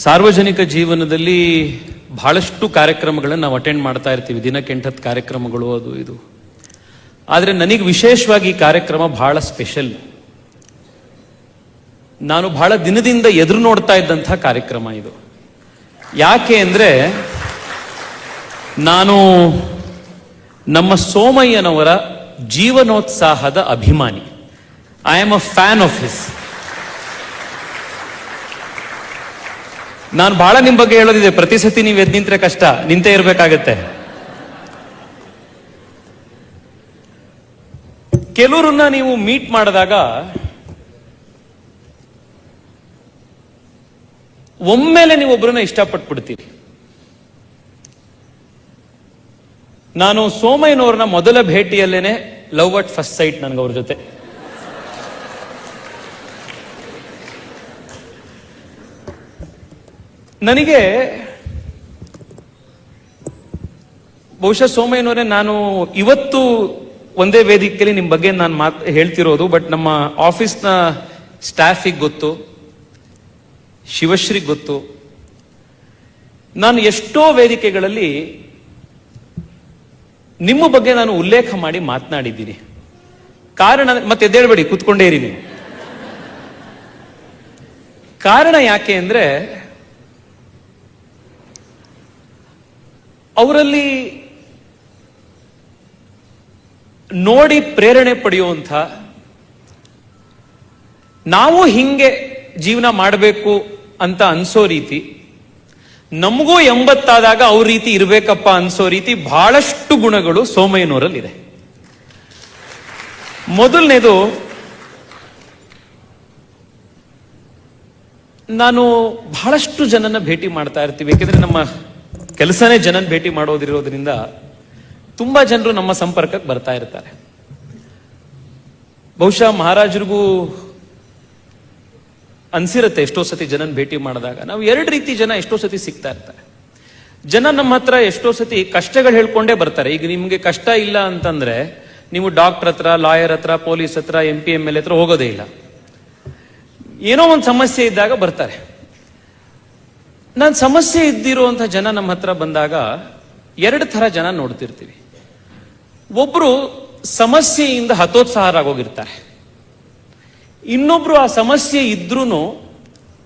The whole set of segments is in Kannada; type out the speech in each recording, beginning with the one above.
ಸಾರ್ವಜನಿಕ ಜೀವನದಲ್ಲಿ ಬಹಳಷ್ಟು ಕಾರ್ಯಕ್ರಮಗಳನ್ನು ನಾವು ಅಟೆಂಡ್ ಮಾಡ್ತಾ ಇರ್ತೀವಿ, ದಿನಕ್ಕೆ 8-10 ಕಾರ್ಯಕ್ರಮಗಳು ಅದು ಇದು. ಆದರೆ ನನಗೆ ವಿಶೇಷವಾಗಿ ಈ ಕಾರ್ಯಕ್ರಮ ಬಹಳ ಸ್ಪೆಷಲ್. ನಾನು ಬಹಳ ದಿನದಿಂದ ಎದುರು ನೋಡ್ತಾ ಇದ್ದಂಥ ಕಾರ್ಯಕ್ರಮ ಇದು. ಯಾಕೆ ಅಂದ್ರೆ ನಾನು ನಮ್ಮ ಸೋಮಯ್ಯನವರ ಜೀವನೋತ್ಸಾಹದ ಅಭಿಮಾನಿ. I am a fan of his. ನಾನು ಬಹಳ ನಿಮ್ ಬಗ್ಗೆ ಹೇಳೋದಿದೆ, ಪ್ರತಿ ಸತಿ ನೀವು ಎದ್ದು ನಿಂತ್ರೆ ಕಷ್ಟ, ನಿಂತೇ ಇರ್ಬೇಕಾಗತ್ತೆ. ಕೆಲವರನ್ನ ನೀವು ಮೀಟ್ ಮಾಡಿದಾಗ ಒಮ್ಮೆಲೆ ನೀವು ಒಬ್ಬರನ್ನ ಇಷ್ಟಪಟ್ಬಿಡ್ತೀರಿ. ನಾನು ಸೋಮಯ್ಯನವ್ರನ್ನ ಮೊದಲ ಭೇಟಿಯಲ್ಲೇನೆ ಲವ್ ಅಟ್ ಫಸ್ಟ್ ಸೈಟ್ ನನಗೆ ಅವ್ರ ಜೊತೆ. ನನಗೆ ಬಹುಶಃ ಸೋಮಯ್ಯನವರೇ, ನಾನು ಇವತ್ತು ಒಂದೇ ವೇದಿಕೆಯಲ್ಲಿ ನಿಮ್ ಬಗ್ಗೆ ನಾನು ಹೇಳ್ತಿರೋದು, ಬಟ್ ನಮ್ಮ ಆಫೀಸ್ನ ಸ್ಟಾಫಿಗೆ ಗೊತ್ತು, ಶಿವಶ್ರೀಗೆ ಗೊತ್ತು. ನಾನು ಎಷ್ಟೋ ವೇದಿಕೆಗಳಲ್ಲಿ ನಿಮ್ಮ ಬಗ್ಗೆ ನಾನು ಉಲ್ಲೇಖ ಮಾಡಿ ಮಾತನಾಡಿದ್ದೀನಿ. ಕಾರಣ ಮತ್ತೆ ಎದ್ದೇಳಬೇಡಿ, ಕೂತ್ಕೊಂಡೇ ಇರಿ ನೀವು. ಕಾರಣ ಯಾಕೆ ಅಂದ್ರೆ ಅವರಲ್ಲಿ ನೋಡಿ ಪ್ರೇರಣೆ ಪಡೆಯುವಂಥ, ನಾವು ಹಿಂಗೆ ಜೀವನ ಮಾಡಬೇಕು ಅಂತ ಅನ್ಸೋ ರೀತಿ, ನಮಗೂ 80 ಆದಾಗ ಅವ್ರ ರೀತಿ ಇರ್ಬೇಕಪ್ಪ ಅನ್ಸೋ ರೀತಿ ಬಹಳಷ್ಟು ಗುಣಗಳು ಸೋಮಯ್ಯನವರಲ್ಲಿದೆ. ಮೊದಲನೇದು, ನಾನು ಬಹಳಷ್ಟು ಜನನ ಭೇಟಿ ಮಾಡ್ತಾ ಇರ್ತೀವಿ. ಯಾಕೆಂದ್ರೆ ನಮ್ಮ ಕೆಲಸನೇ ಜನನ್ ಭೇಟಿ ಮಾಡೋದಿರೋದ್ರಿಂದ ತುಂಬಾ ಜನರು ನಮ್ಮ ಸಂಪರ್ಕಕ್ಕೆ ಬರ್ತಾ ಇರ್ತಾರೆ. ಬಹುಶಃ ಮಹಾರಾಜರಿಗೂ ಅನ್ಸಿರುತ್ತೆ ಎಷ್ಟೋ ಸತಿ ಜನನ್ ಭೇಟಿ ಮಾಡಿದಾಗ, ನಾವು 2 ರೀತಿ ಜನ ಎಷ್ಟೋ ಸತಿ ಸಿಗ್ತಾ ಇರ್ತಾರೆ. ಜನ ನಮ್ಮ ಹತ್ರ ಎಷ್ಟೋ ಸತಿ ಕಷ್ಟಗಳು ಹೇಳ್ಕೊಂಡೇ ಬರ್ತಾರೆ. ಈಗ ನಿಮ್ಗೆ ಕಷ್ಟ ಇಲ್ಲ ಅಂತಂದ್ರೆ ನೀವು ಡಾಕ್ಟರ್ ಹತ್ರ, ಲಾಯರ್ ಹತ್ರ, ಪೊಲೀಸ್ ಹತ್ರ, MP MLA ಹತ್ರ ಹೋಗೋದೇ ಇಲ್ಲ. ಏನೋ ಒಂದು ಸಮಸ್ಯೆ ಇದ್ದಾಗ ಬರ್ತಾರೆ. ನಾನು ಸಮಸ್ಯೆ ಇದ್ದಿರುವಂತ ಜನ ನಮ್ಮ ಹತ್ರ ಬಂದಾಗ 2 ಥರ ಜನ ನೋಡ್ತಿರ್ತೀವಿ. ಒಬ್ರು ಸಮಸ್ಯೆಯಿಂದ ಹತೋತ್ಸಾಹರಾಗೋಗಿರ್ತಾರೆ. ಇನ್ನೊಬ್ರು ಆ ಸಮಸ್ಯೆ ಇದ್ರೂನು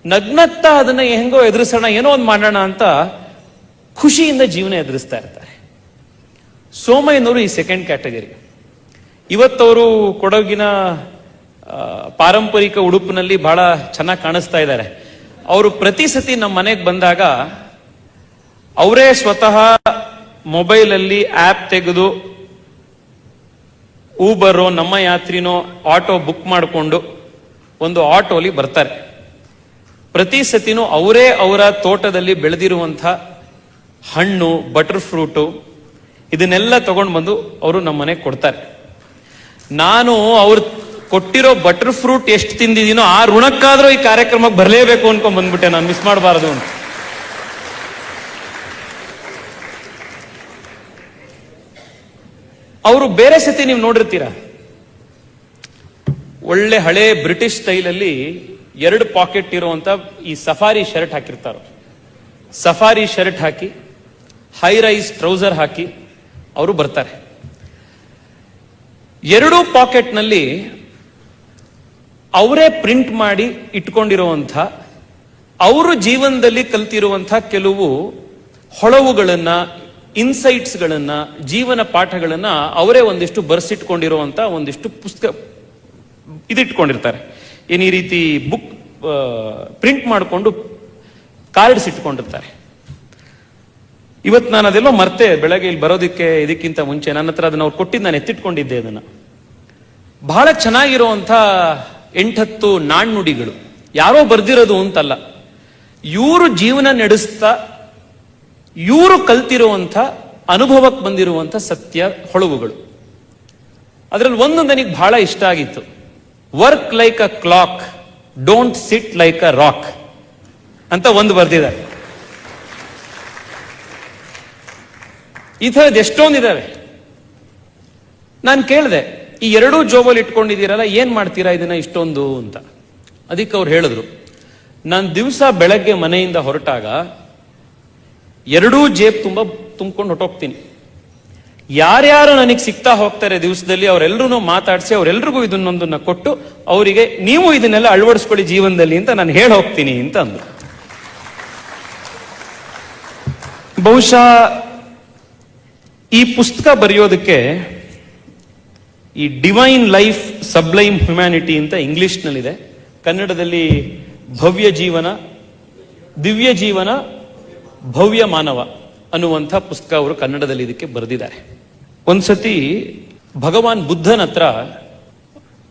ನಗ್ನತ್ತಾ ಅದನ್ನ ಹೆಂಗೋ ಎದುರಿಸೋಣ, ಏನೋ ಒಂದು ಮಾಡೋಣ ಅಂತ ಖುಷಿಯಿಂದ ಜೀವನ ಎದುರಿಸ್ತಾ ಇರ್ತಾರೆ. ಸೋಮಯ್ಯನವರು ಈ ಸೆಕೆಂಡ್ ಕ್ಯಾಟಗರಿ. ಇವತ್ತವರು ಕೊಡಗಿನ ಪಾರಂಪರಿಕ ಉಡುಪಿನಲ್ಲಿ ಬಹಳ ಚೆನ್ನಾಗಿ ಕಾಣಿಸ್ತಾ ಇದ್ದಾರೆ. ಅವರು ಪ್ರತಿ ಸತಿ ನಮ್ಮ ಮನೆಗೆ ಬಂದಾಗ ಅವರೇ ಸ್ವತಃ ಮೊಬೈಲಲ್ಲಿ ಆಪ್ ತೆಗೆದು ಊಬರೋ, ನಮ್ಮ ಯಾತ್ರಿನೋ ಆಟೋ ಬುಕ್ ಮಾಡಿಕೊಂಡು ಒಂದು ಆಟೋಲಿ ಬರ್ತಾರೆ. ಪ್ರತಿ ಸತಿನೂ ಅವರೇ ಅವರ ತೋಟದಲ್ಲಿ ಬೆಳೆದಿರುವಂಥ ಹಣ್ಣು, ಬಟರ್ ಫ್ರೂಟು ಇದನ್ನೆಲ್ಲ ತಗೊಂಡು ಬಂದು ಅವರು ನಮ್ಮ ಮನೆಗೆ ಕೊಡ್ತಾರೆ. ನಾನು ಅವ್ರು ಕೊಟ್ಟಿರೋ ಬಟರ್ ಫ್ರೂಟ್ ಎಷ್ಟು ತಿಂದಿದ್ದೀನೋ ಆ ಋಣಕ್ಕಾದ್ರೂ ಈ ಕಾರ್ಯಕ್ರಮಕ್ಕೆ ಬರಲೇಬೇಕು ಅನ್ಕೊಂಡ್ ಬಂದ್ಬಿಟ್ಟೆ, ನಾನು ಮಿಸ್ ಮಾಡಬಾರದು ಅಂತ. ಅವರು ಬೇರೆ ಸತಿ ನೀವು ನೋಡಿರ್ತೀರ, ಒಳ್ಳೆ ಹಳೆ ಬ್ರಿಟಿಷ್ ಸ್ಟೈಲಲ್ಲಿ 2 ಪಾಕೆಟ್ ಇರುವಂತ ಈ ಸಫಾರಿ ಶರ್ಟ್ ಹಾಕಿರ್ತಾರ. ಸಫಾರಿ ಶರ್ಟ್ ಹಾಕಿ, ಹೈ ರೈಸ್ ಟ್ರೌಸರ್ ಹಾಕಿ ಅವರು ಬರ್ತಾರೆ. 2 ಪಾಕೆಟ್ ನಲ್ಲಿ ಅವರೇ ಪ್ರಿಂಟ್ ಮಾಡಿ ಇಟ್ಕೊಂಡಿರುವಂಥ, ಅವರು ಜೀವನದಲ್ಲಿ ಕಲ್ತಿರುವಂಥ ಕೆಲವು ಹೊಳವುಗಳನ್ನ, ಇನ್ಸೈಟ್ಸ್ಗಳನ್ನ, ಜೀವನ ಪಾಠಗಳನ್ನ ಅವರೇ ಒಂದಿಷ್ಟು ಬರ್ಸಿಟ್ಕೊಂಡಿರುವಂಥ ಒಂದಿಷ್ಟು ಪುಸ್ತಕ ಇದಿಟ್ಕೊಂಡಿರ್ತಾರೆ. ಏನು ಈ ರೀತಿ ಬುಕ್ ಪ್ರಿಂಟ್ ಮಾಡಿಕೊಂಡು ಕಾರ್ಡ್ಸ್ ಇಟ್ಕೊಂಡಿರ್ತಾರೆ. ಇವತ್ತು ನಾನು ಅದೆಲ್ಲೋ ಮರ್ತೆ, ಬೆಳಗ್ಗೆ ಇಲ್ಲಿ ಬರೋದಕ್ಕೆ ಇದಕ್ಕಿಂತ ಮುಂಚೆ ನನ್ನ ಹತ್ರ ಅದನ್ನ ಅವ್ರು ಕೊಟ್ಟಿದ್ದು ನಾನು ಎತ್ತಿಟ್ಕೊಂಡಿದ್ದೆ. ಅದನ್ನ ಬಹಳ ಚೆನ್ನಾಗಿರುವಂಥ 8-10 ನಾಣ್ಣುಡಿಗಳು, ಯಾರೋ ಬರ್ದಿರೋದು ಅಂತಲ್ಲ, ಇವರು ಜೀವನ ನಡೆಸ್ತಾ ಇವರು ಕಲ್ತಿರುವಂಥ, ಅನುಭವಕ್ಕೆ ಬಂದಿರುವಂಥ ಸತ್ಯ ಹೊಳವುಗಳು. ಅದರಲ್ಲಿ ಒಂದು ನನಗೆ ಬಹಳ ಇಷ್ಟ ಆಗಿತ್ತು. Work like a clock, don't sit like a rock ಅಂತ ಒಂದು ಬರ್ದಿದ್ದಾರೆ. ಈ ಥರದ್ದು ಎಷ್ಟೊಂದಿದ್ದಾವೆ. ನಾನು ಕೇಳಿದೆ, ಈ 2 ಜೋಬಲ್ಲಿ ಇಟ್ಕೊಂಡಿದ್ದೀರಲ್ಲ, ಏನ್ ಮಾಡ್ತೀರಾ ಇದನ್ನ ಇಷ್ಟೊಂದು ಅಂತ. ಅದಕ್ಕೆ ಅವ್ರು ಹೇಳಿದ್ರು, ನಾನು ದಿವಸ ಬೆಳಗ್ಗೆ ಮನೆಯಿಂದ ಹೊರಟಾಗ ಎರಡೂ ಜೇಬ್ ತುಂಬಿಕೊಂಡು ಹೊಟ್ಟೋಗ್ತೀನಿ. ಯಾರ್ಯಾರು ನನಗೆ ಸಿಗ್ತಾ ಹೋಗ್ತಾರೆ ದಿವಸದಲ್ಲಿ ಅವರೆಲ್ಲರೂ ಮಾತಾಡಿಸಿ ಅವರೆಲ್ರಿಗೂ ಇದನ್ನೊಂದನ್ನ ಕೊಟ್ಟು ಅವರಿಗೆ ನೀವು ಇದನ್ನೆಲ್ಲ ಅಳವಡಿಸ್ಕೊಳ್ಳಿ ಜೀವನದಲ್ಲಿ ಅಂತ ನಾನು ಹೇಳಿ ಹೋಗ್ತೀನಿ ಅಂತ ಅಂದ್ರು. ಬಹುಶಃ ಈ ಪುಸ್ತಕ ಬರೆಯೋದಕ್ಕೆ ಈ ಡಿವೈನ್ ಲೈಫ್ ಸಬ್ಲೈಮ್ ಹ್ಯುಮ್ಯಾನಿಟಿ ಅಂತ ಇಂಗ್ಲಿಷ್ನಲ್ಲಿದೆ, ಕನ್ನಡದಲ್ಲಿ ಭವ್ಯ ಜೀವನ, ದಿವ್ಯ ಜೀವನ, ಭವ್ಯ ಮಾನವ ಅನ್ನುವಂಥ ಪುಸ್ತಕ ಅವರು ಕನ್ನಡದಲ್ಲಿ ಇದಕ್ಕೆ ಬರೆದಿದ್ದಾರೆ. ಒಂದ್ಸತಿ ಭಗವಾನ್ ಬುದ್ಧನ ಹತ್ರ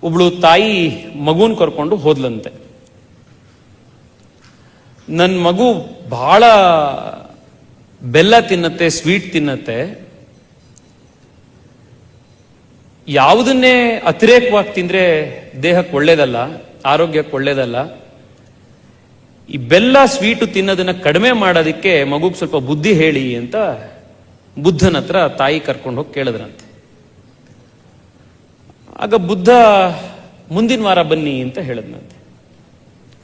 ಒಬ್ಳು ತಾಯಿ ಮಗುನ್ ಕರ್ಕೊಂಡು ಹೋದ್ಲಂತೆ. ನನ್ನ ಮಗು ಬಹಳ ಬೆಲ್ಲ ತಿನ್ನತ್ತೆ, ಸ್ವೀಟ್ ತಿನ್ನತ್ತೆ, ಯಾವುದನ್ನೇ ಅತಿರೇಕವಾಗಿ ತಿಂದ್ರೆ ದೇಹಕ್ಕೆ ಒಳ್ಳೇದಲ್ಲ, ಆರೋಗ್ಯಕ್ಕೆ ಒಳ್ಳೇದಲ್ಲ. ಈ ಬೆಲ್ಲ ಸ್ವೀಟು ತಿನ್ನೋದನ್ನ ಕಡಿಮೆ ಮಾಡೋದಕ್ಕೆ ಮಗುಗೆ ಸ್ವಲ್ಪ ಬುದ್ಧಿ ಹೇಳಿ ಅಂತ ಬುದ್ಧನ ಹತ್ರ ತಾಯಿ ಕರ್ಕೊಂಡು ಹೋಗಿ ಕೇಳಿದ್ರಂತೆ. ಆಗ ಬುದ್ಧ ಮುಂದಿನ ವಾರ ಬನ್ನಿ ಅಂತ ಹೇಳಿದ್ನಂತೆ.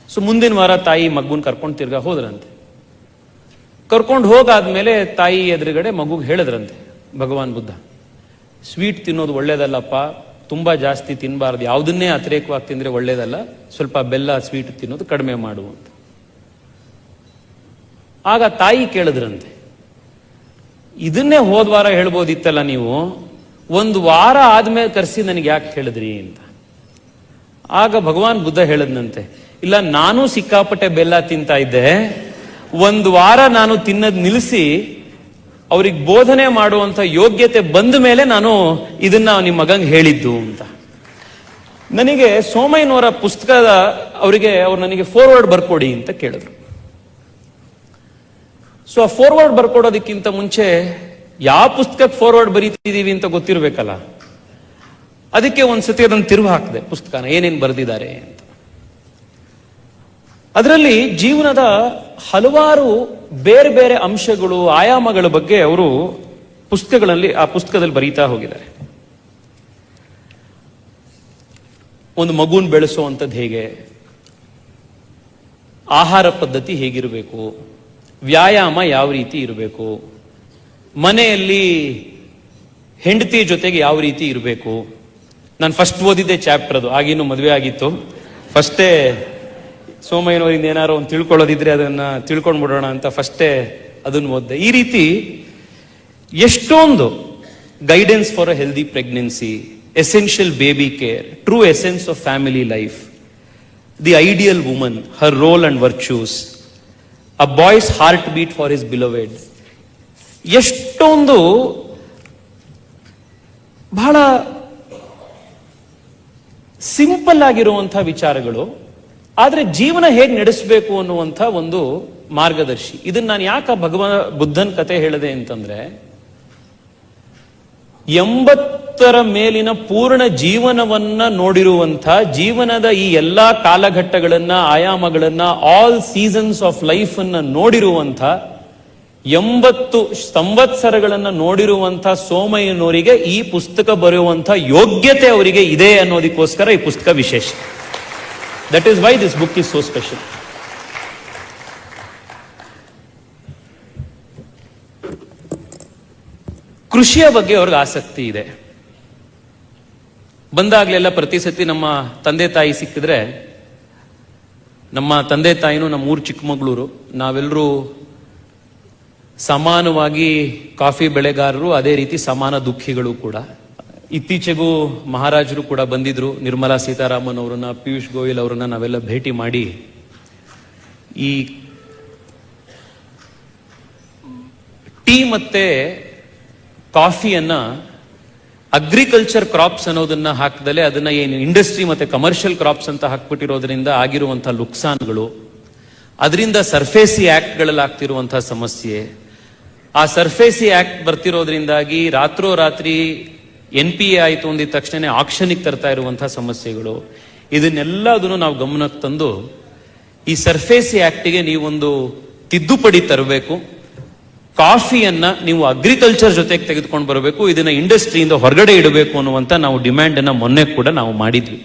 ಸೊ ಮುಂದಿನ ವಾರ ತಾಯಿ ಮಗುನ್ ಕರ್ಕೊಂಡು ತಿರ್ಗಾ ಹೋದ್ರಂತೆ. ಕರ್ಕೊಂಡು ಹೋಗಾದ್ಮೇಲೆ ತಾಯಿ ಎದುರುಗಡೆ ಮಗುಗೆ ಹೇಳಿದ್ರಂತೆ ಭಗವಾನ್ ಬುದ್ಧ, ಸ್ವೀಟ್ ತಿನ್ನೋದು ಒಳ್ಳೇದಲ್ಲಪ್ಪ, ತುಂಬಾ ಜಾಸ್ತಿ ತಿನ್ನಬಾರ್ದು, ಯಾವುದನ್ನೇ ಅತಿರೇಕವಾಗಿ ತಿಂದ್ರೆ ಒಳ್ಳೇದಲ್ಲ, ಸ್ವಲ್ಪ ಬೆಲ್ಲ ಸ್ವೀಟ್ ತಿನ್ನೋದು ಕಡಿಮೆ ಮಾಡು ಅಂತ. ಆಗ ತಾಯಿ ಕೇಳಿದ್ರಂತೆ, ಇದನ್ನೇ ಹೋದ್ವಾರ ಹೇಳ್ಬೋದಿತ್ತಲ್ಲ ನೀವು, ಒಂದು ವಾರ ಆದ್ಮೇಲೆ ಕರೆಸಿ ನನಗೆ ಯಾಕೆ ಹೇಳಿದ್ರಿ ಅಂತ. ಆಗ ಭಗವಾನ್ ಬುದ್ಧ ಹೇಳಿದ್ನಂತೆ, ಇಲ್ಲ ನಾನು ಸಿಕ್ಕಾಪಟ್ಟೆ ಬೆಲ್ಲ ತಿಂತಾ ಇದ್ದೆ, ಒಂದು ವಾರ ನಾನು ತಿನ್ನೋದ್ ನಿಲ್ಲಿಸಿ ಅವ್ರಿಗೆ ಬೋಧನೆ ಮಾಡುವಂತ ಯೋಗ್ಯತೆ ಬಂದ ಮೇಲೆ ನಾನು ಇದನ್ನ ನಿಮ್ಮ ಮಗಂಗೆ ಹೇಳಿದ್ದು ಅಂತ. ನನಗೆ ಸೋಮಯ್ಯನವರ ಪುಸ್ತಕದ ಅವ್ರು ನನಗೆ ಫಾರ್ವರ್ಡ್ ಬರ್ಕೊಡಿ ಅಂತ ಕೇಳಿದ್ರು. ಸೊ ಆ ಫಾರ್ವರ್ಡ್ ಬರ್ಕೊಡೋದಕ್ಕಿಂತ ಮುಂಚೆ ಯಾವ ಪುಸ್ತಕಕ್ಕೆ ಫಾರ್ವರ್ಡ್ ಬರೀತಿದೀವಿ ಅಂತ ಗೊತ್ತಿರ್ಬೇಕಲ್ಲ, ಅದಕ್ಕೆ ಒಂದ್ಸತಿ ಅದನ್ನು ತಿರುವು ಹಾಕಿದೆ, ಪುಸ್ತಕನ ಏನೇನು ಬರೆದಿದ್ದಾರೆ ಅಂತ. ಅದರಲ್ಲಿ ಜೀವನದ ಹಲವಾರು ಬೇರೆ ಬೇರೆ ಅಂಶಗಳು, ಆಯಾಮಗಳ ಬಗ್ಗೆ ಅವರು ಆ ಪುಸ್ತಕದಲ್ಲಿ ಬರೀತಾ ಹೋಗಿದ್ದಾರೆ. ಒಂದು ಮಗುನ್ ಬೆಳೆಸುವಂಥದ್ದು ಹೇಗೆ, ಆಹಾರ ಪದ್ಧತಿ ಹೇಗಿರಬೇಕು, ವ್ಯಾಯಾಮ ಯಾವ ರೀತಿ ಇರಬೇಕು, ಮನೆಯಲ್ಲಿ ಹೆಂಡತಿ ಜೊತೆಗೆ ಯಾವ ರೀತಿ ಇರಬೇಕು. ನಾನು ಫಸ್ಟ್ ಓದಿದ್ದೆ ಚಾಪ್ಟರ್ ಅದು, ಆಗಿನ್ನೂ ಮದುವೆ ಆಗಿತ್ತು. ಫಸ್ಟೇ ಸೋಮಯ್ಯನವರಿಂದ ಏನಾರು ಒಂದು ತಿಳ್ಕೊಳ್ಳೋದಿದ್ರೆ ಅದನ್ನ ತಿಳ್ಕೊಂಡ್ಬಿಡೋಣ ಅಂತ ಫಸ್ಟೇ ಅದನ್ನು ಓದಿದೆ. ಈ ರೀತಿ ಎಷ್ಟೊಂದು guidance for a healthy pregnancy, essential baby care, true essence of family life, the ideal woman, her role and virtues, a boy's heartbeat for his beloved, ಎಷ್ಟೊಂದು ಬಹಳ ಸಿಂಪಲ್ ಆಗಿರುವಂತಹ ವಿಚಾರಗಳು, ಆದ್ರೆ ಜೀವನ ಹೇಗೆ ನಡೆಸಬೇಕು ಅನ್ನುವಂಥ ಒಂದು ಮಾರ್ಗದರ್ಶಿ. ಇದನ್ನ ನಾನು ಯಾಕೆ ಭಗವಾನ್ ಬುದ್ಧನ್ ಕತೆ ಹೇಳಿದೆ ಅಂತಂದ್ರೆ, 80ರ ಮೇಲಿನ ಪೂರ್ಣ ಜೀವನವನ್ನ ನೋಡಿರುವಂಥ, ಜೀವನದ ಈ ಎಲ್ಲಾ ಕಾಲಘಟ್ಟಗಳನ್ನ, ಆಯಾಮಗಳನ್ನ, ಆಲ್ ಸೀಸನ್ಸ್ ಆಫ್ ಲೈಫ್ ಅನ್ನ ನೋಡಿರುವಂಥ, 80 ಸಂವತ್ಸರಗಳನ್ನ ನೋಡಿರುವಂಥ ಸೋಮಯ್ಯನವರಿಗೆ ಈ ಪುಸ್ತಕ ಬರೆಯುವಂಥ ಯೋಗ್ಯತೆ ಅವರಿಗೆ ಇದೆ ಅನ್ನೋದಕ್ಕೋಸ್ಕರ ಈ ಪುಸ್ತಕ ವಿಶೇಷ. That is why this book is so special. ಕೃಷಿಯ ಬಗ್ಗೆ ಅವ್ರಿಗೆ ಆಸಕ್ತಿ ಇದೆ. ಬಂದಾಗ್ಲೆಲ್ಲ ಪ್ರತಿ ಸತಿ ನಮ್ಮ ತಂದೆ ತಾಯಿ ಸಿಕ್ಕಿದ್ರೆ, ನಮ್ಮ ತಂದೆ ತಾಯಿನೂ ನಮ್ಮ ಊರು ಚಿಕ್ಕಮಗಳೂರು, ನಾವೆಲ್ಲರೂ ಸಮಾನವಾಗಿ ಕಾಫಿ ಬೆಳೆಗಾರರು, ಅದೇ ರೀತಿ ಸಮಾನ ದುಃಖಿಗಳು ಕೂಡ. ಇತ್ತೀಚೆಗೂ ಮಹಾರಾಜರು ಕೂಡ ಬಂದಿದ್ರು, ನಿರ್ಮಲಾ ಸೀತಾರಾಮನ್ ಅವರನ್ನ, ಪಿಯೂಷ್ ಗೋಯಲ್ ಅವರನ್ನ ನಾವೆಲ್ಲ ಭೇಟಿ ಮಾಡಿ ಈ ಟೀ ಮತ್ತೆ ಕಾಫಿಯನ್ನ ಅಗ್ರಿಕಲ್ಚರ್ ಕ್ರಾಪ್ಸ್ ಅನ್ನೋದನ್ನ ಹಾಕದಲೆ ಅದನ್ನ ಏನು ಇಂಡಸ್ಟ್ರಿ ಮತ್ತೆ ಕಮರ್ಷಿಯಲ್ ಕ್ರಾಪ್ಸ್ ಅಂತ ಹಾಕ್ಬಿಟ್ಟಿರೋದ್ರಿಂದ ಆಗಿರುವಂತಹ ನುಕ್ಸಾನ್ಗಳು, ಅದರಿಂದ ಸರ್ಫೇಸಿ ಆಕ್ಟ್ಗಳಲ್ಲಿ ಆಗ್ತಿರುವಂತಹ ಸಮಸ್ಯೆ, ಆ ಸರ್ಫೇಸಿ ಆಕ್ಟ್ ಬರ್ತಿರೋದ್ರಿಂದಾಗಿ ರಾತ್ರೋರಾತ್ರಿ NPA ಆಯಿತು ಅಂದಿದ ತಕ್ಷಣ ಆಕ್ಷನ್ಗೆ ತರ್ತಾ ಇರುವಂತಹ ಸಮಸ್ಯೆಗಳು, ಇದನ್ನೆಲ್ಲದನ್ನು ನಾವು ಗಮನಕ್ಕೆ ತಂದು ಈ ಸರ್ಫೇಸಿ ಆಕ್ಟ್ಗೆ ನೀವೊಂದು ತಿದ್ದುಪಡಿ ತರಬೇಕು. ಕಾಫಿಯನ್ನ ನೀವು ಅಗ್ರಿಕಲ್ಚರ್ ಜೊತೆಗೆ ತೆಗೆದುಕೊಂಡು ಬರಬೇಕು, ಇದನ್ನ ಇಂಡಸ್ಟ್ರಿಯಿಂದ ಹೊರಗಡೆ ಇಡಬೇಕು ಅನ್ನುವಂತ ನಾವು ಡಿಮ್ಯಾಂಡ್ ಅನ್ನ ಮೊನ್ನೆ ಕೂಡ ನಾವು ಮಾಡಿದ್ವಿ.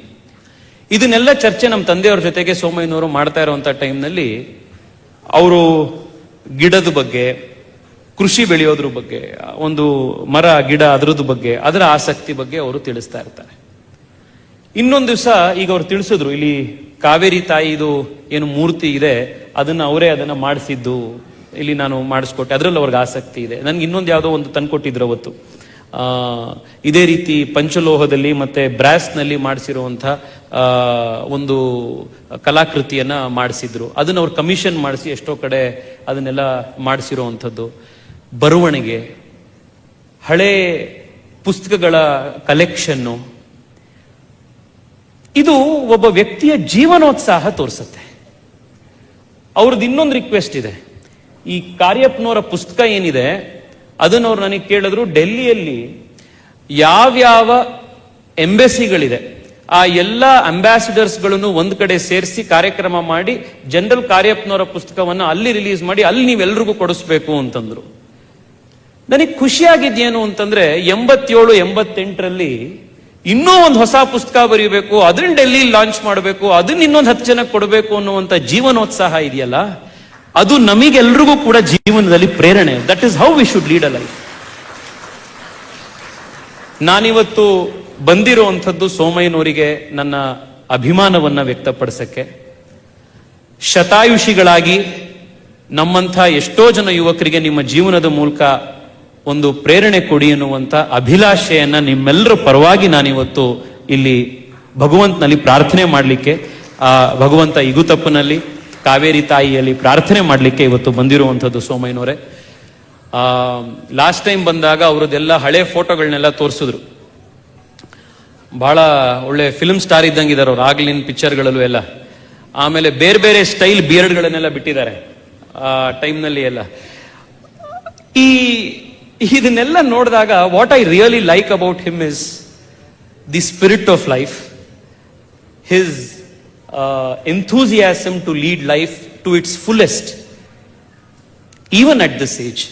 ಇದನ್ನೆಲ್ಲ ಚರ್ಚೆ ನಮ್ಮ ತಂದೆಯವ್ರ ಜೊತೆಗೆ ಸೋಮಯ್ಯನವರು ಮಾಡ್ತಾ ಇರುವಂತ ಟೈಮ್ನಲ್ಲಿ ಅವರು ಗಿಡದ ಬಗ್ಗೆ, ಕೃಷಿ ಬೆಳೆಯೋದ್ರ ಬಗ್ಗೆ, ಒಂದು ಮರ ಗಿಡ ಅದರದ್ದು ಬಗ್ಗೆ, ಅದರ ಆಸಕ್ತಿ ಬಗ್ಗೆ ಅವರು ತಿಳಿಸ್ತಾ ಇರ್ತಾರೆ. ಇನ್ನೊಂದು ದಿವಸ ಈಗ ಅವ್ರು ತಿಳಿಸಿದ್ರು, ಇಲ್ಲಿ ಕಾವೇರಿ ತಾಯಿದು ಏನು ಮೂರ್ತಿ ಇದೆ ಅದನ್ನ ಅವರೇ ಅದನ್ನ ಮಾಡಿಸಿದ್ದು, ಇಲ್ಲಿ ನಾನು ಮಾಡಿಸ್ಕೊಟ್ಟೆ, ಅದರಲ್ಲಿ ಅವ್ರಿಗೆ ಆಸಕ್ತಿ ಇದೆ. ನನ್ಗೆ ಇನ್ನೊಂದು ಯಾವುದೋ ಒಂದು ತಂದ್ಕೊಟ್ಟಿದ್ರು ಅವತ್ತು. ಇದೇ ರೀತಿ ಪಂಚಲೋಹದಲ್ಲಿ ಮತ್ತೆ ಬ್ರಾಸ್ನಲ್ಲಿ ಮಾಡಿಸಿರುವಂತ ಒಂದು ಕಲಾಕೃತಿಯನ್ನ ಮಾಡಿಸಿದ್ರು. ಅದನ್ನ ಅವ್ರು ಕಮಿಷನ್ ಮಾಡಿಸಿ ಎಷ್ಟೋ ಕಡೆ ಅದನ್ನೆಲ್ಲ ಮಾಡಿಸಿರುವಂಥದ್ದು. ಬರವಣಿಗೆ, ಹಳೆ ಪುಸ್ತಕಗಳ ಕಲೆಕ್ಷನ್ನು, ಇದು ಒಬ್ಬ ವ್ಯಕ್ತಿಯ ಜೀವನೋತ್ಸಾಹ ತೋರಿಸುತ್ತೆ. ಅವ್ರದ್ದು ಇನ್ನೊಂದು ರಿಕ್ವೆಸ್ಟ್ ಇದೆ. ಈ ಕಾರ್ಯಪ್ಪನವರ ಪುಸ್ತಕ ಏನಿದೆ ಅದನ್ನ ಅವ್ರು ನನಗೆ ಕೇಳಿದ್ರು, ಡೆಲ್ಲಿಯಲ್ಲಿ ಯಾವ್ಯಾವ ಎಂಬೆಸಿಗಳಿದೆ ಆ ಎಲ್ಲ ಅಂಬಾಸಿಡರ್ಸ್ಗಳನ್ನು ಒಂದ್ ಕಡೆ ಸೇರಿಸಿ ಕಾರ್ಯಕ್ರಮ ಮಾಡಿ ಜನರಲ್ ಕಾರ್ಯಪ್ಪನವರ ಪುಸ್ತಕವನ್ನ ಅಲ್ಲಿ ರಿಲೀಸ್ ಮಾಡಿ ಅಲ್ಲಿ ನೀವೆಲ್ರಿಗೂ ಕೊಡಿಸ್ಬೇಕು ಅಂತಂದ್ರು. ನನಗೆ ಖುಷಿಯಾಗಿದ್ದೇನು ಅಂತಂದ್ರೆ 87, 88ರಲ್ಲಿ ಇನ್ನೂ ಒಂದು ಹೊಸ ಪುಸ್ತಕ ಬರೀಬೇಕು, ಅದನ್ನ ಡೆಲ್ಲಿ ಲಾಂಚ್ ಮಾಡಬೇಕು, ಅದನ್ನ ಇನ್ನೊಂದು 10 ಜನಕ್ಕೆ ಕೊಡಬೇಕು ಅನ್ನುವಂತ ಜೀವನೋತ್ಸಾಹ ಇದೆಯಲ್ಲ, ಅದು ನಮಗೆಲ್ರಿಗೂ ಕೂಡ ಜೀವನದಲ್ಲಿ ಪ್ರೇರಣೆ. That is how we should lead a life. ನಾನಿವತ್ತು ಬಂದಿರುವಂಥದ್ದು ಸೋಮಯ್ಯನವರಿಗೆ ನನ್ನ ಅಭಿಮಾನವನ್ನ ವ್ಯಕ್ತಪಡಿಸಕ್ಕೆ. ಶತಾಯುಷಿಗಳಾಗಿ ನಮ್ಮಂಥ ಎಷ್ಟೋ ಜನ ಯುವಕರಿಗೆ ನಿಮ್ಮ ಜೀವನದ ಮೂಲಕ ಒಂದು ಪ್ರೇರಣೆ ಕೊಡಿ ಎನ್ನುವಂತ ಅಭಿಲಾಷೆಯನ್ನ ನಿಮ್ಮೆಲ್ಲರ ಪರವಾಗಿ ನಾನಿವತ್ತು ಇಲ್ಲಿ ಭಗವಂತನಲ್ಲಿ ಪ್ರಾರ್ಥನೆ ಮಾಡಲಿಕ್ಕೆ, ಆ ಭಗವಂತ ಇಗುತಪ್ಪನಲ್ಲಿ, ಕಾವೇರಿ ತಾಯಿಯಲ್ಲಿ ಪ್ರಾರ್ಥನೆ ಮಾಡಲಿಕ್ಕೆ ಇವತ್ತು ಬಂದಿರುವಂಥದ್ದು ಸೋಮಯ್ಯನವರೇ. ಲಾಸ್ಟ್ ಟೈಮ್ ಬಂದಾಗ ಅವರದೆಲ್ಲ ಹಳೆ ಫೋಟೋಗಳನ್ನೆಲ್ಲ ತೋರಿಸಿದ್ರು. ಬಹಳ ಒಳ್ಳೆ ಫಿಲ್ಮ್ ಸ್ಟಾರ್ ಇದ್ದಂಗಿದ್ದಾರೆ ಅವ್ರು, ಆಗ್ಲಿನ ಪಿಕ್ಚರ್ಗಳಲ್ಲೂ ಎಲ್ಲ. ಆಮೇಲೆ ಬೇರೆ ಬೇರೆ ಸ್ಟೈಲ್ ಬಿಯರ್ಡ್ಗಳನ್ನೆಲ್ಲ ಬಿಟ್ಟಿದ್ದಾರೆ ಆ ಟೈಮ್ನಲ್ಲಿ ಎಲ್ಲ. ಇದನ್ನೆಲ್ಲ ನೋಡಿದಾಗ what I really like about him is the spirit of life, his enthusiasm to lead life to its fullest, even at this age.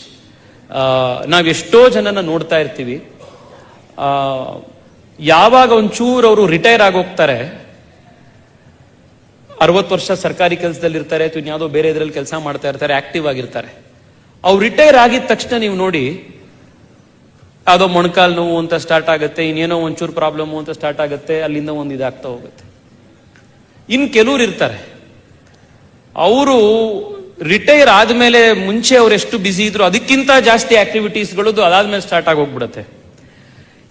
ನಾವೆಷ್ಟೋ ಜನನ ನೋಡ್ತಾ ಇರ್ತೀವಿ, ಯಾವಾಗ ಒಂಚೂರು ಅವರು ರಿಟೈರ್ ಆಗೋಗ್ತಾರೆ, 60 ವರ್ಷ ಸರ್ಕಾರಿ ಕೆಲಸದಲ್ಲಿ ಇರ್ತಾರೆ ಅಥವಾ ಇನ್ಯಾವುದೋ ಬೇರೆ ಇದರಲ್ಲಿ ಕೆಲಸ ಮಾಡ್ತಾ ಇರ್ತಾರೆ, ಆಕ್ಟಿವ್ ಆಗಿರ್ತಾರೆ. ಅವ್ರು ರಿಟೈರ್ ಆಗಿದ ತಕ್ಷಣ ನೀವು ನೋಡಿ ಯಾವುದೋ ಮೊಣಕಾಲು ನೋವು ಅಂತ ಸ್ಟಾರ್ಟ್ ಆಗುತ್ತೆ, ಇನ್ನೇನೋ ಒಂಚೂರು ಪ್ರಾಬ್ಲಮ್ ಅಂತ ಸ್ಟಾರ್ಟ್ ಆಗುತ್ತೆ, ಅಲ್ಲಿಂದ ಒಂದು ಇದಾಗ್ತಾ ಹೋಗುತ್ತೆ. ಇನ್ ಕೆಲವ್ರು ಇರ್ತಾರೆ, ಅವರು ರಿಟೈರ್ ಆದ್ಮೇಲೆ ಮುಂಚೆ ಅವ್ರು ಎಷ್ಟು ಬಿಸಿ ಇದ್ರು ಅದಕ್ಕಿಂತ ಜಾಸ್ತಿ ಆಕ್ಟಿವಿಟೀಸ್ಗಳು ಅದಾದ್ಮೇಲೆ ಸ್ಟಾರ್ಟ್ ಆಗೋಗ್ಬಿಡತ್ತೆ.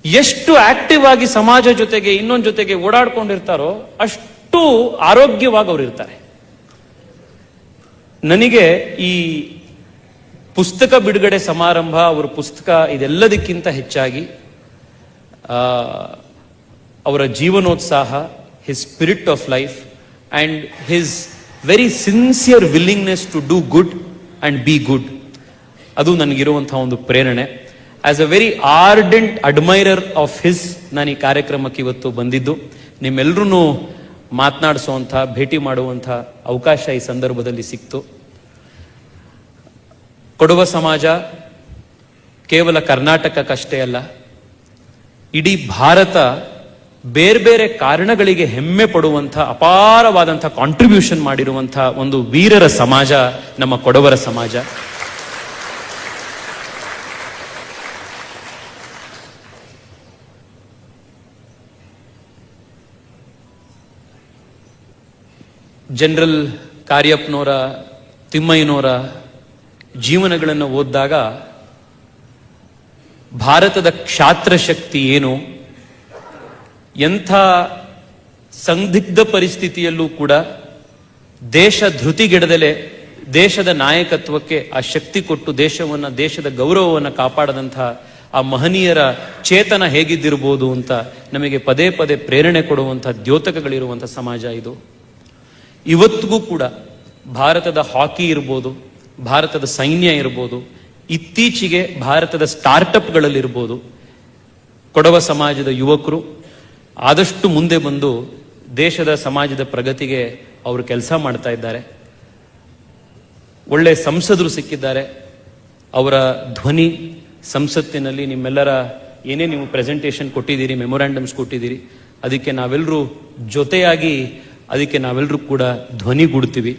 ಎಷ್ಟು ಆಕ್ಟಿವ್ ಆಗಿ ಸಮಾಜ ಜೊತೆಗೆ ಇನ್ನೊಂದ್ ಜೊತೆಗೆ ಓಡಾಡ್ಕೊಂಡಿರ್ತಾರೋ ಅಷ್ಟು ಆರೋಗ್ಯವಾಗಿ ಅವ್ರು ಇರ್ತಾರೆ. ನನಗೆ ಈ ಪುಸ್ತಕ ಬಿಡುಗಡೆ ಸಮಾರಂಭ, ಅವರ ಪುಸ್ತಕ, ಇದೆಲ್ಲದಕ್ಕಿಂತ ಹೆಚ್ಚಾಗಿ ಅವರ ಜೀವನೋತ್ಸಾಹ, his spirit of life and his very sincere willingness to do good and be good, ಅದು ನನಗಿರುವಂತಹ ಒಂದು ಪ್ರೇರಣೆ. As a very ardent admirer of his ನಾನು ಈ ಕಾರ್ಯಕ್ರಮಕ್ಕೆ ಇವತ್ತು ಬಂದಿದ್ದು. ನಿಮ್ಮೆಲ್ಲರೂ ಮಾತನಾಡಿಸುವಂಥ, ಭೇಟಿ ಮಾಡುವಂಥ ಅವಕಾಶ ಈ ಸಂದರ್ಭದಲ್ಲಿ ಸಿಕ್ತು. ಕೊಡವ ಸಮಾಜ ಕೇವಲ ಕರ್ನಾಟಕಕ್ಕಷ್ಟೇ ಅಲ್ಲ, ಇಡೀ ಭಾರತ ಬೇರೆ ಬೇರೆ ಕಾರಣಗಳಿಗೆ ಹೆಮ್ಮೆ ಪಡುವಂಥ ಅಪಾರವಾದಂಥ ಕಾಂಟ್ರಿಬ್ಯೂಷನ್ ಮಾಡಿರುವಂಥ ಒಂದು ವೀರರ ಸಮಾಜ ನಮ್ಮ ಕೊಡವರ ಸಮಾಜ. ಜನರಲ್ ಕಾರ್ಯಪ್ಪನವರ, ತಿಮ್ಮಯ್ಯನವರ ಜೀವನಗಳನ್ನು ಓದಿದಾಗ ಭಾರತದ ಕ್ಷಾತ್ರ ಶಕ್ತಿ ಏನು, ಎಂಥ ಸಂದಿಗ್ಧ ಪರಿಸ್ಥಿತಿಯಲ್ಲೂ ಕೂಡ ದೇಶ ಧೃತಿಗೆಡದಲೆ ದೇಶದ ನಾಯಕತ್ವಕ್ಕೆ ಆ ಶಕ್ತಿ ಕೊಟ್ಟು ದೇಶವನ್ನ, ದೇಶದ ಗೌರವವನ್ನು ಕಾಪಾಡದಂತಹ ಆ ಮಹನೀಯರ ಚೇತನ ಹೇಗಿದ್ದಿರ್ಬೋದು ಅಂತ ನಮಗೆ ಪದೇ ಪದೇ ಪ್ರೇರಣೆ ಕೊಡುವಂತಹ ದ್ಯೋತಕಗಳಿರುವಂಥ ಸಮಾಜ ಇದು. ಇವತ್ತಿಗೂ ಕೂಡ ಭಾರತದ ಹಾಕಿ ಇರ್ಬೋದು, ಭಾರತದ ಸೈನ್ಯ ಇರ್ಬೋದು, ಇತ್ತೀಚೆಗೆ ಭಾರತದ ಸ್ಟಾರ್ಟಪ್ಗಳಲ್ಲಿರ್ಬೋದು, ಕೊಡವ ಸಮಾಜದ ಯುವಕರು ಆದಷ್ಟು ಮುಂದೆ ಬಂದು ದೇಶದ ಸಮಾಜದ ಪ್ರಗತಿಗೆ ಅವರು ಕೆಲಸ ಮಾಡ್ತಾ ಇದ್ದಾರೆ. ಒಳ್ಳೆ ಸಂಸದರು ಸಿಕ್ಕಿದ್ದಾರೆ. ಅವರ ಧ್ವನಿ ಸಂಸತ್ತಿನಲ್ಲಿ ನಿಮ್ಮೆಲ್ಲರ ಏನೇ ನೀವು ಪ್ರೆಸೆಂಟೇಷನ್ ಕೊಟ್ಟಿದ್ದೀರಿ, ಮೆಮೊರಾಂಡಮ್ಸ್ ಕೊಟ್ಟಿದ್ದೀರಿ, ಅದಕ್ಕೆ ನಾವೆಲ್ಲರೂ ಜೊತೆಯಾಗಿ ಅದಕ್ಕೆ ನಾವೆಲ್ಲರೂ ಕೂಡ ಧ್ವನಿಗೂಡ್ತೀವಿ.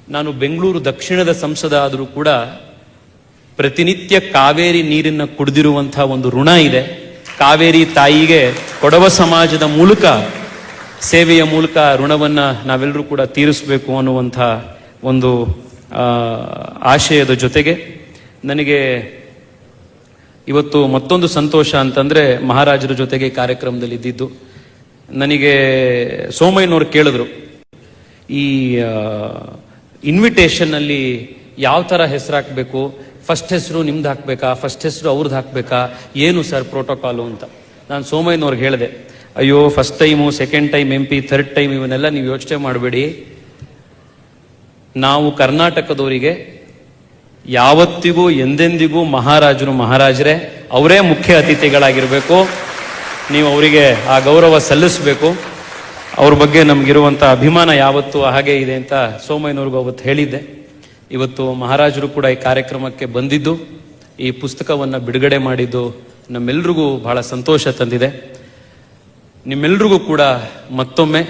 ನಾನು ಬೆಂಗಳೂರು ದಕ್ಷಿಣದ ಸಂಸದ ಆದರೂ ಕೂಡ ಪ್ರತಿನಿತ್ಯ ಕಾವೇರಿ ನೀರನ್ನು ಕುಡಿದಿರುವಂತಹ ಒಂದು ಋಣ ಇದೆ. ಕಾವೇರಿ ತಾಯಿಗೆ ಕೊಡವ ಸಮಾಜದ ಮೂಲಕ, ಸೇವೆಯ ಮೂಲಕ ಋಣವನ್ನ ನಾವೆಲ್ಲರೂ ಕೂಡ ತೀರಿಸಬೇಕು ಅನ್ನುವಂಥ ಒಂದು ಆಶಯದ ಜೊತೆಗೆ ನನಗೆ ಇವತ್ತು ಮತ್ತೊಂದು ಸಂತೋಷ ಅಂತಂದ್ರೆ ಮಹಾರಾಜರ ಜೊತೆಗೆ ಕಾರ್ಯಕ್ರಮದಲ್ಲಿ ಇದ್ದಿದ್ದು. ನನಗೆ ಸೋಮಯ್ಯನವ್ರು ಕೇಳಿದ್ರು, ಈ ಇನ್ವಿಟೇಷನ್ ಅಲ್ಲಿ ಯಾವ ತರ ಹೆಸರು ಹಾಕ್ಬೇಕು, ಫಸ್ಟ್ ಹೆಸರು ನಿಮ್ದು ಹಾಕ್ಬೇಕಾ, ಫಸ್ಟ್ ಹೆಸರು ಅವ್ರದ್ದು ಹಾಕ್ಬೇಕಾ, ಏನು ಸರ್ ಪ್ರೋಟೋಕಾಲು ಅಂತ ನಾನು ಸೋಮಯ್ಯನವ್ರಿಗೆ ಹೇಳಿದೆ. ಅಯ್ಯೋ, first time, second time MP, third time ಇವನ್ನೆಲ್ಲ ನೀವು ಯೋಚನೆ ಮಾಡಬೇಡಿ. ನಾವು ಕರ್ನಾಟಕದವರಿಗೆ ಯಾವತ್ತಿಗೂ ಎಂದೆಂದಿಗೂ ಮಹಾರಾಜರೇ, ಅವರೇ ಮುಖ್ಯ ಅತಿಥಿಗಳಾಗಿರಬೇಕು. ನೀವು ಅವರಿಗೆ ಆ ಗೌರವ ಸಲ್ಲಿಸಬೇಕು. ಅವ್ರ ಬಗ್ಗೆ ನಮಗಿರುವಂಥ ಅಭಿಮಾನ ಯಾವತ್ತೂ ಹಾಗೆ ಇದೆ ಅಂತ ಸೋಮಯ್ಯನವ್ರಿಗೂ ಅವತ್ತು ಹೇಳಿದ್ದೆ. ಇವತ್ತು ಮಹಾರಾಜರು ಕೂಡ ಈ ಕಾರ್ಯಕ್ರಮಕ್ಕೆ ಬಂದಿದ್ದು, ಈ ಪುಸ್ತಕವನ್ನು ಬಿಡುಗಡೆ ಮಾಡಿದ್ದು ನಮ್ಮೆಲ್ರಿಗೂ ಬಹಳ ಸಂತೋಷ ತಂದಿದೆ. ನಿಮ್ಮೆಲ್ರಿಗೂ ಕೂಡ ಮತ್ತೊಮ್ಮೆ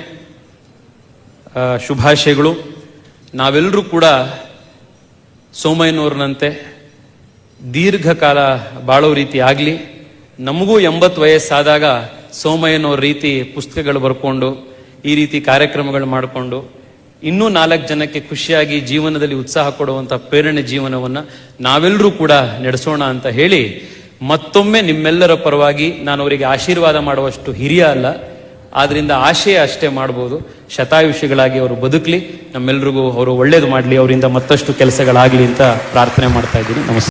ಶುಭಾಶಯಗಳು. ನಾವೆಲ್ಲರೂ ಕೂಡ ಸೋಮಯ್ಯನವ್ರನಂತೆ ದೀರ್ಘಕಾಲ ಬಾಳೋ ರೀತಿ ಆಗಲಿ. ನಮಗೂ 80 ವಯಸ್ಸಾದಾಗ ಸೋಮಯ್ಯನವ್ರ ರೀತಿ ಪುಸ್ತಕಗಳು ಬರ್ಕೊಂಡು, ಈ ರೀತಿ ಕಾರ್ಯಕ್ರಮಗಳು ಮಾಡಿಕೊಂಡು, ಇನ್ನೂ 4 ಜನಕ್ಕೆ ಖುಷಿಯಾಗಿ ಜೀವನದಲ್ಲಿ ಉತ್ಸಾಹ ಕೊಡುವಂಥ ಪ್ರೇರಣೆ ಜೀವನವನ್ನು ನಾವೆಲ್ಲರೂ ಕೂಡ ನಡೆಸೋಣ ಅಂತ ಹೇಳಿ, ಮತ್ತೊಮ್ಮೆ ನಿಮ್ಮೆಲ್ಲರ ಪರವಾಗಿ ನಾನು ಅವರಿಗೆ ಆಶೀರ್ವಾದ ಮಾಡುವಷ್ಟು ಹಿರಿಯ ಅಲ್ಲ, ಆದ್ರಿಂದ ಆಶಯ ಅಷ್ಟೇ ಮಾಡ್ಬೋದು. ಶತಾಯುಷಿಗಳಾಗಿ ಅವರು ಬದುಕಲಿ, ನಮ್ಮೆಲ್ರಿಗೂ ಅವರು ಒಳ್ಳೇದು ಮಾಡಲಿ, ಅವರಿಂದ ಮತ್ತಷ್ಟು ಕೆಲಸಗಳಾಗಲಿ ಅಂತ ಪ್ರಾರ್ಥನೆ ಮಾಡ್ತಾ ಇದ್ದೀನಿ. ನಮಸ್ಕಾರ.